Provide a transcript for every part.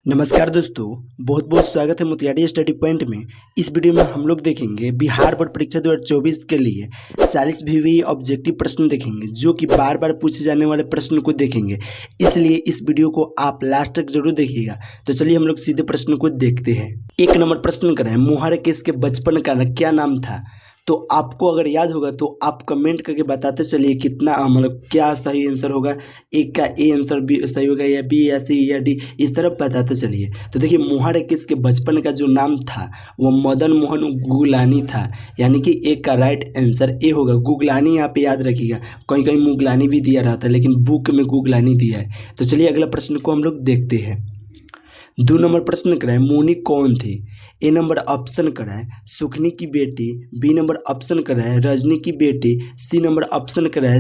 नमस्कार दोस्तों, बहुत बहुत स्वागत है मोतिहारी स्टडी पॉइंट में। इस वीडियो में हम लोग देखेंगे बिहार बोर्ड परीक्षा 2024 के लिए 40 VV ऑब्जेक्टिव प्रश्न देखेंगे, जो कि बार बार पूछे जाने वाले प्रश्न को देखेंगे। इसलिए इस वीडियो को आप लास्ट तक जरूर देखिएगा। तो चलिए हम लोग सीधे प्रश्न को देखते हैं। 1 नंबर प्रश्न करें, मुहारे केस के बचपन का क्या नाम था? तो आपको अगर याद होगा तो आप कमेंट करके बताते चलिए कितना मतलब क्या सही आंसर होगा। एक का ए आंसर बी सही होगा या बी या सी या डी, इस तरह बताते चलिए। तो देखिए, मुहारे केस के बचपन का जो नाम था वो मदन मोहन गुगलानी था, यानी कि एक का राइट आंसर ए होगा। गुगलानी यहाँ पे याद रखिएगा, कहीं कहीं मुगलानी भी दिया रहता है लेकिन बुक में गुगलानी दिया है। तो चलिए अगला प्रश्न को हम लोग देखते हैं। 2 नंबर प्रश्न कराए, मुनि कौन थी? ए नंबर ऑप्शन कराए सुखनी की बेटी, बी नंबर ऑप्शन कराए रजनी की बेटी, सी नंबर ऑप्शन कराए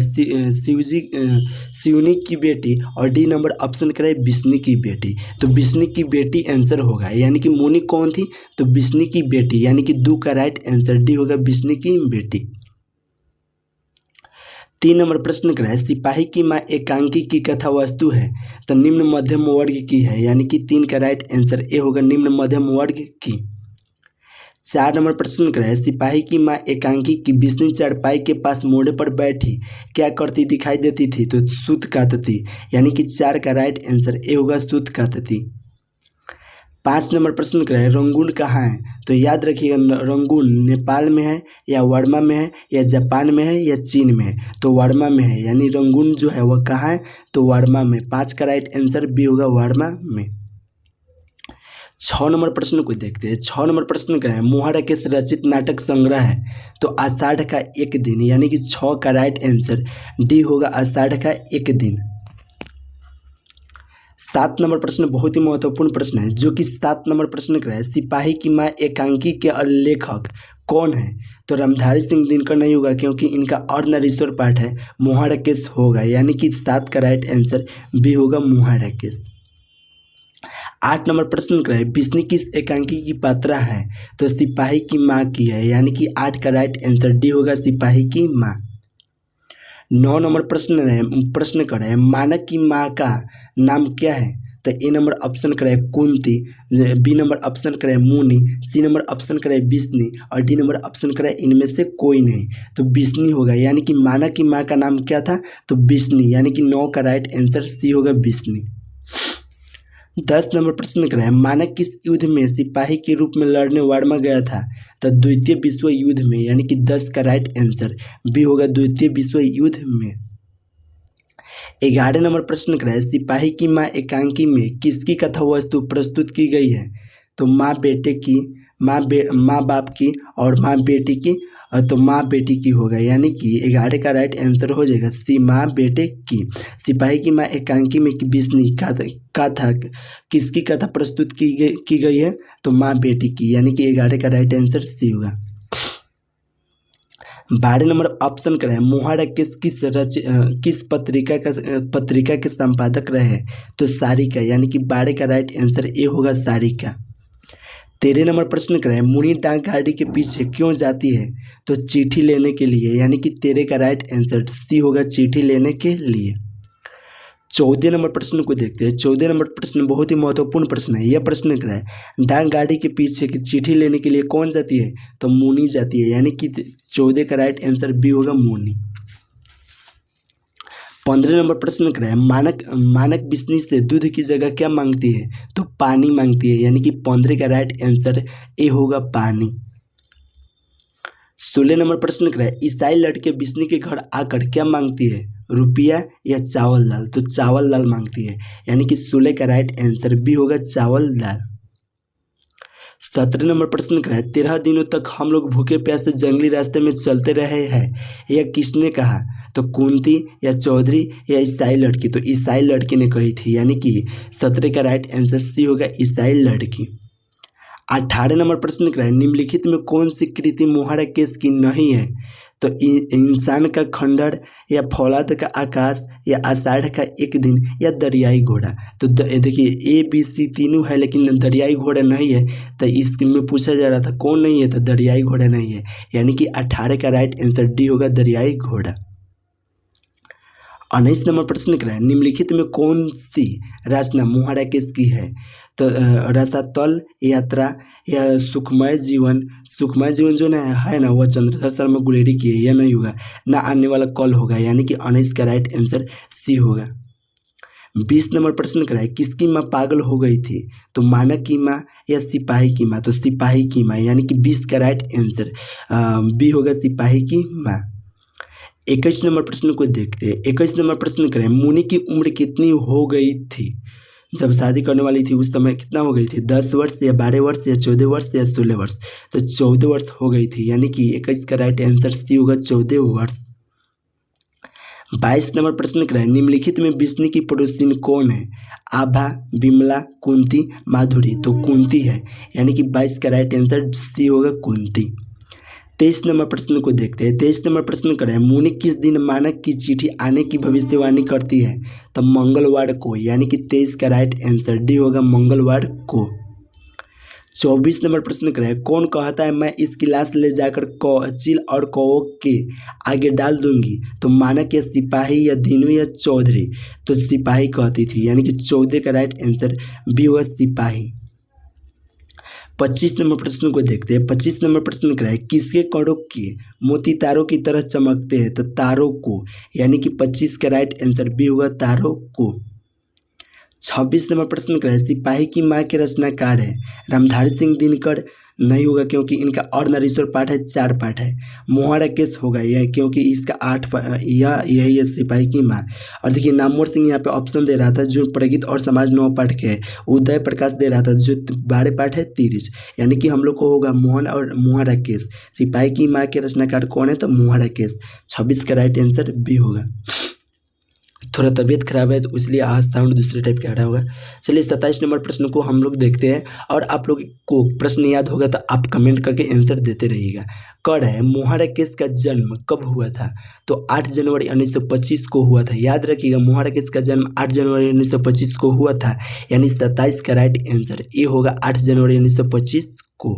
शिवनी की बेटी और डी नंबर ऑप्शन कराए विष्णु की बेटी। तो विष्णु की बेटी आंसर होगा, यानी कि मुनि कौन थी? तो विष्णु की बेटी, यानी कि 2 का राइट आंसर डी होगा, विष्णु की बेटी। 3 नंबर प्रश्न कराए, सिपाही की माँ एकांकी की कथा वस्तु है तो निम्न मध्यम वर्ग की है, यानी कि 3 का राइट आंसर ए होगा, निम्न मध्यम वर्ग की। 4 नंबर प्रश्न कराए, सिपाही की माँ एकांकी की विष्णु चारपाई के पास मोड़े पर बैठी क्या करती दिखाई देती थी? तो सूत काटती, यानी कि 4 का राइट आंसर ए होगा, सूत काटती। 5 नंबर प्रश्न कराए, रंगून कहाँ है? तो याद रखिएगा, रंगून नेपाल में है या वर्मा में है या जापान में है या चीन में है? तो वर्मा में है, यानी रंगून जो है वह कहाँ है? तो वर्मा में। 5 का राइट आंसर बी होगा, वर्मा में। 6 नंबर प्रश्न को देखते हैं। 6 नंबर प्रश्न कराए, मुहारा केस रचित नाटक संग्रह है तो आषाढ़ का एक दिन, यानी कि 6 का राइट आंसर डी होगा, आषाढ़ का एक दिन। 7 नंबर प्रश्न बहुत ही महत्वपूर्ण प्रश्न है, जो कि 7 नंबर प्रश्न कराए, सिपाही की माँ एकांकी के लेखक कौन है? तो रामधारी सिंह दिनकर नहीं होगा, क्योंकि इनका अर्धनारीश्वर पाठ है, मुहारा केस होगा, यानी कि 7 का राइट आंसर बी होगा, मुहारा केस। 8 नंबर प्रश्न कराए, विष्णु किस एकांकी की पात्रा है? तो सिपाही की माँ की है, यानी कि 8 का राइट आंसर डी होगा, सिपाही की माँ। 9 नंबर प्रश्न कराए, मानक की माँ का नाम क्या है? तो ए नंबर ऑप्शन कराए कुंती, बी नंबर ऑप्शन कराए मुनि, सी नंबर ऑप्शन कराए विष्णु और डी नंबर ऑप्शन कराए इनमें से कोई नहीं। तो विष्णु होगा, यानी कि मानक की माँ का नाम क्या था? तो विष्णु, यानी कि 9 का राइट आंसर सी होगा, विष्णु। 10 नंबर प्रश्न कराए, मानक किस युद्ध में सिपाही के रूप में लड़ने वर्मा गया था? तो द्वितीय विश्व युद्ध में, यानी कि 10 का राइट आंसर बी होगा, द्वितीय विश्व युद्ध में। 11 नंबर प्रश्न कराए, सिपाही की माँ एकांकी में किसकी कथा वस्तु प्रस्तुत की गई है? तो माँ बेटे की, माँ बाप की और माँ बेटी की, तो माँ बेटी की होगा, यानी कि 11 का राइट आंसर हो जाएगा सी, माँ बेटे की। सिपाही की माँ एकांकी में विष्णु कथा किसकी कथा प्रस्तुत की गई है? तो माँ बेटी की, यानी कि 11 का राइट आंसर सी होगा। 12 नंबर ऑप्शन कराए, मुहारा किस पत्रिका के संपादक रहे? तो सारिका, यानी कि 12 का राइट आंसर ए होगा, सारिका। 13 नंबर प्रश्न कराए, मुनि डाक गाड़ी के पीछे क्यों जाती है? तो चिट्ठी लेने के लिए, यानी कि 13 का राइट आंसर सी होगा, चिट्ठी लेने के लिए। 14 नंबर प्रश्न को देखते हैं। 14 नंबर प्रश्न बहुत ही महत्वपूर्ण प्रश्न है। यह प्रश्न कराए, डाक गाड़ी के पीछे की चिट्ठी लेने के लिए कौन जाती है? तो मुनि जाती है, यानी कि 14 का राइट आंसर बी होगा, मुनि। 15 नंबर प्रश्न कराए, मानक विष्णु से दूध की जगह क्या मांगती है? तो पानी मांगती है, यानी कि 15 का राइट आंसर ए होगा, पानी। 16 नंबर प्रश्न कराए, ईसाई लड़के विष्णु के घर आकर क्या मांगती है? रुपया या चावल दाल? तो चावल दाल मांगती है, यानी कि 16 का राइट आंसर बी होगा, चावल दाल। 17 नंबर प्रश्न कराए, 13 दिनों तक हम लोग भूखे प्यासे जंगली रास्ते में चलते रहे हैं, यह किसने कहा? तो कुंती या चौधरी या ईसाई लड़की? तो ईसाई लड़की ने कही थी, यानी कि 17 का राइट आंसर सी होगा, ईसाई लड़की। 18 नंबर प्रश्न कराए, निम्नलिखित में कौन सी कृति मुहारा केस की नहीं है? तो इंसान का खंडहर या फौलाद का आकाश या आषाढ़ का एक दिन या दरियाई घोड़ा? तो देखिए, ए बी सी तीनों है लेकिन दरियाई घोड़ा नहीं है। तो इसमें पूछा जा रहा था कौन नहीं है, तो दरियाई घोड़ा नहीं है, यानी कि 18 का राइट आंसर डी होगा, दरियाई घोड़ा। 19 नंबर प्रश्न क्या है, निम्नलिखित में कौन सी रचना मुहाड़ा केस की है? तो रसातल यात्रा या सुखमय जीवन। सुखमय जीवन जो है ना, वह चंद्रशेखर शर्मा गुलेरी की है, यह नहीं होगा ना, आने वाला कल होगा, यानी कि 19 का राइट आंसर सी होगा। 20 नंबर प्रश्न क्या है, किसकी माँ पागल हो गई थी? तो मानक की माँ या सिपाही की माँ? तो सिपाही की माँ, यानी कि 20 का राइट आंसर बी होगा, सिपाही की माँ। 21 नंबर प्रश्न को देखते हैं। 21 नंबर प्रश्न करें, मुनि की उम्र कितनी हो गई थी जब शादी करने वाली थी? उस समय कितना हो गई थी? 10 वर्ष या 12 वर्ष या 14 वर्ष या 16 वर्ष? तो 14 वर्ष हो गई थी, यानी कि 21 का राइट आंसर सी होगा, 14 वर्ष। 22 नंबर प्रश्न करें, निम्नलिखित में विष्णु की पड़ोसिन कौन है? आभा, विमला, कुंती, माधुरी? तो कुंती है, यानी कि 22 का राइट आंसर सी होगा, कुंती। 23 नंबर प्रश्न को देखते हैं। 23 नंबर प्रश्न करें, मुनि किस दिन मानक की चिट्ठी आने की भविष्यवाणी करती है? तो मंगलवार को, यानी कि 23 का राइट आंसर डी होगा, मंगलवार को। 24 नंबर प्रश्न करें, कौन कहता है मैं इस गिलास ले जाकर चिल और कौओं के आगे डाल दूंगी? तो मानक या सिपाही या दीनू या चौधरी? तो सिपाही कहती थी, यानी कि 14 का राइट आंसर बी होगा, सिपाही। 25 नंबर प्रश्न को देखते हैं। 25 नंबर प्रश्न क्या है, किसके कणों के मोती तारों की तरह चमकते हैं? तो तारों को, यानी कि 25 का राइट आंसर बी होगा, तारों को। 26 नंबर प्रश्न क्या है, सिपाही की माँ के रचनाकार है? रामधारी सिंह दिनकर नहीं होगा, क्योंकि इनका और नरेश्वर पाठ है, 4 पाठ है। मोहन राकेश होगा यह, क्योंकि इसका 8 यही है, सिपाही की माँ। और देखिए नामवर सिंह यहाँ पे ऑप्शन दे रहा था जो प्रगीत और समाज 9 पाठ के है। उदय प्रकाश दे रहा था जो 12 पाठ है, 30, यानी कि हम लोग को होगा मोहन और मोहन राकेश। सिपाही की माँ के रचनाकार कौन है? तो मोहन राकेश। 26 का राइट आंसर बी होगा। थोड़ा तबीयत खराब है तो इसलिए आज साउंड दूसरे टाइप का आ रहा होगा। चलिए 27 नंबर प्रश्न को हम लोग देखते हैं, और आप लोग को प्रश्न याद होगा तो आप कमेंट करके आंसर देते रहिएगा। कड़ है, मोहन राकेश का जन्म कब हुआ था? तो 8 जनवरी 1925 को हुआ था। याद रखिएगा, मोहन राकेश का जन्म 8 जनवरी 1925 को हुआ था, यानी 27 का राइट आंसर ये होगा, 8 जनवरी 1925 को।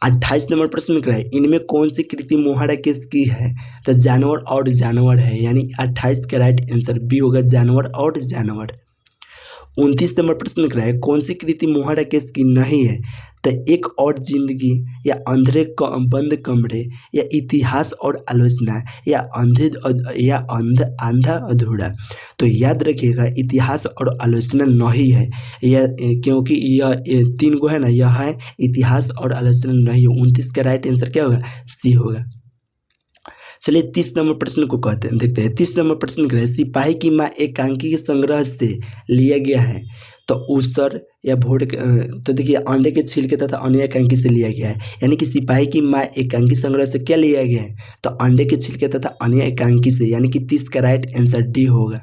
28 नंबर प्रश्न क्या है, इनमें कौन सी कृति मोहन राकेश की है? तो जानवर और जानवर है, यानी 28 का राइट आंसर बी होगा, जानवर और जानवर। 29 नंबर प्रश्न क्या है, कौन सी कृति मोहन राकेश की नहीं है? तो एक और जिंदगी या अंधेरे बंद कमरे या इतिहास और आलोचना या आंधा अधूरा? तो याद रखिएगा, इतिहास और आलोचना नहीं है यह, क्योंकि यह 3 गो है ना, यह है इतिहास और आलोचना नहीं है। 29 का राइट आंसर क्या होगा? सी होगा। चलिए 30 नंबर प्रश्न को कहते हैं, देखते हैं। 30 नंबर प्रश्न क्या है, सिपाही की माँ एकांकी के संग्रह से लिया गया है? तो ऊसर या भोट, तो देखिए अंडे के छिलके तथा अन्य एकांकी से लिया गया है, यानी कि सिपाही की माँ एकांकी संग्रह से क्या लिया गया है? तो अंडे के छिलके तथा अन्य एकांकी से, यानी कि 30 का राइट आंसर डी होगा।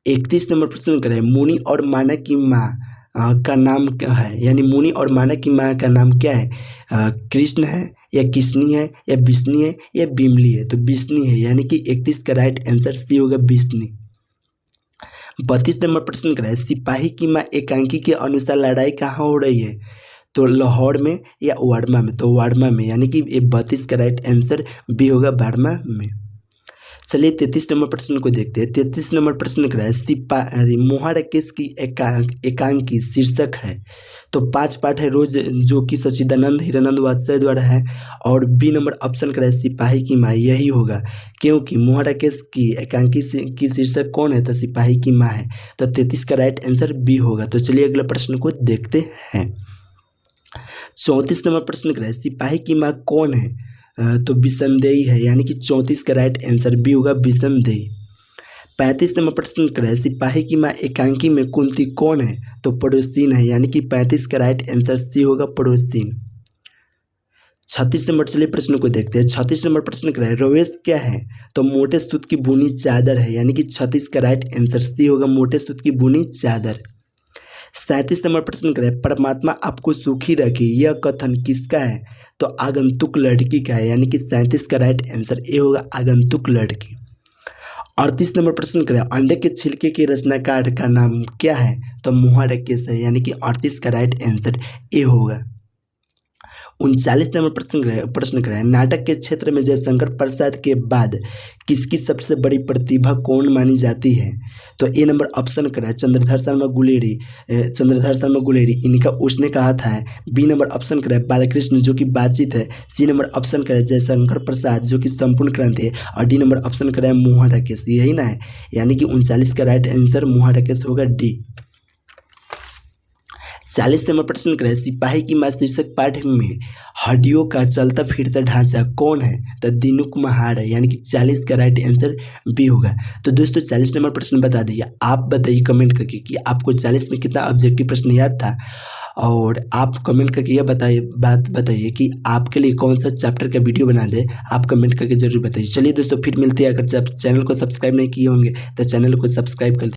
31 नंबर प्रश्न क्या है, मुनि और मानक की माँ का नाम क्या है? यानी मुनि और मानक की माँ का नाम क्या है? कृष्ण है या किशनी है या विष्णु है या बिमली है? तो विष्णु है, यानी कि 31 का राइट आंसर सी होगा, विष्णु। 32 नंबर प्रश्न क्या है, सिपाही की माँ एकांकी के अनुसार लड़ाई कहाँ हो रही है? तो लाहौर में या वाड़मा में? तो वाड़मा में, यानी कि 32 का राइट आंसर बी होगा, वाड़मा में। चलिए 33 नंबर प्रश्न को देखते हैं। 33 नंबर प्रश्न क्या है, सिपाही मोहन राकेश की एकांकी शीर्षक है? तो 5 पाठ है, रोज जो कि सच्चिदानंद हिरानंद वात्सल्य द्वारा है। और बी नंबर ऑप्शन क्या है, सिपाही की माँ, यही होगा, क्योंकि मोहन राकेश की एकांकी की शीर्षक कौन है? तो सिपाही की माँ है। तो 33 का राइट आंसर बी होगा। तो चलिए अगला प्रश्न को देखते हैं। 34 नंबर प्रश्न क्या है, सिपाही की माँ कौन है? तो बिसनदेई है, यानी कि 34 का राइट आंसर बी होगा, बिसनदेई। 35 नंबर प्रश्न क्या है, सिपाही की माँ एकांकी में कुंती कौन है? तो पड़ोसीन है, यानी कि 35 का राइट आंसर सी होगा, पड़ोसीन। 36 नंबर, चलिए प्रश्न को देखते हैं। 36 नंबर प्रश्न क्या है, रवेश क्या है? तो मोटे सूत की बुनी चादर है, यानी कि 36 का राइट आंसर सी होगा, मोटे सूत की बुनी चादर। 37 नंबर प्रश्न क्या है, परमात्मा आपको सुखी रखे, यह कथन किसका है? तो आगंतुक लड़की का है, यानी कि 37 का राइट आंसर ए होगा, आगंतुक लड़की। 38 नंबर प्रश्न क्या है, अंडे के छिलके के रचनाकार का नाम क्या है? तो मोहन राकेश है, यानी कि 38 का राइट आंसर ए होगा। 39 नंबर प्रश्न क्या है, नाटक के क्षेत्र में जयशंकर प्रसाद के बाद किसकी सबसे बड़ी प्रतिभा कौन मानी जाती है? तो ए नंबर ऑप्शन क्या है, चंद्रधर शर्मा गुलेरी, इनका उसने कहा था है। बी नंबर ऑप्शन क्या है, बालकृष्ण जो कि बातचीत है। सी नंबर ऑप्शन क्या है, जयशंकर प्रसाद जो कि संपूर्ण क्रांति है। और डी नंबर ऑप्शन क्या है, मोहन राकेश, यही ना है, यानी कि 39 का राइट आंसर मोहन राकेश होगा, डी। 40 नंबर प्रश्न क्या है, सिपाही की मां शीर्षक पाठ में हड्डियों का चलता फिरता ढांचा कौन है? तो दीनू कुमार है, यानी कि 40 का राइट आंसर बी होगा। तो दोस्तों 40 नंबर प्रश्न बता दिया। आप बताइए कमेंट करके कि आपको 40 में कितना ऑब्जेक्टिव प्रश्न याद था, और आप कमेंट करके यह बताइए कि आपके लिए कौन सा चैप्टर का वीडियो बना दे, आप कमेंट करके जरूर बताइए। चलिए दोस्तों फिर मिलते हैं। अगर चैनल को सब्सक्राइब नहीं किए होंगे तो चैनल को सब्सक्राइब कर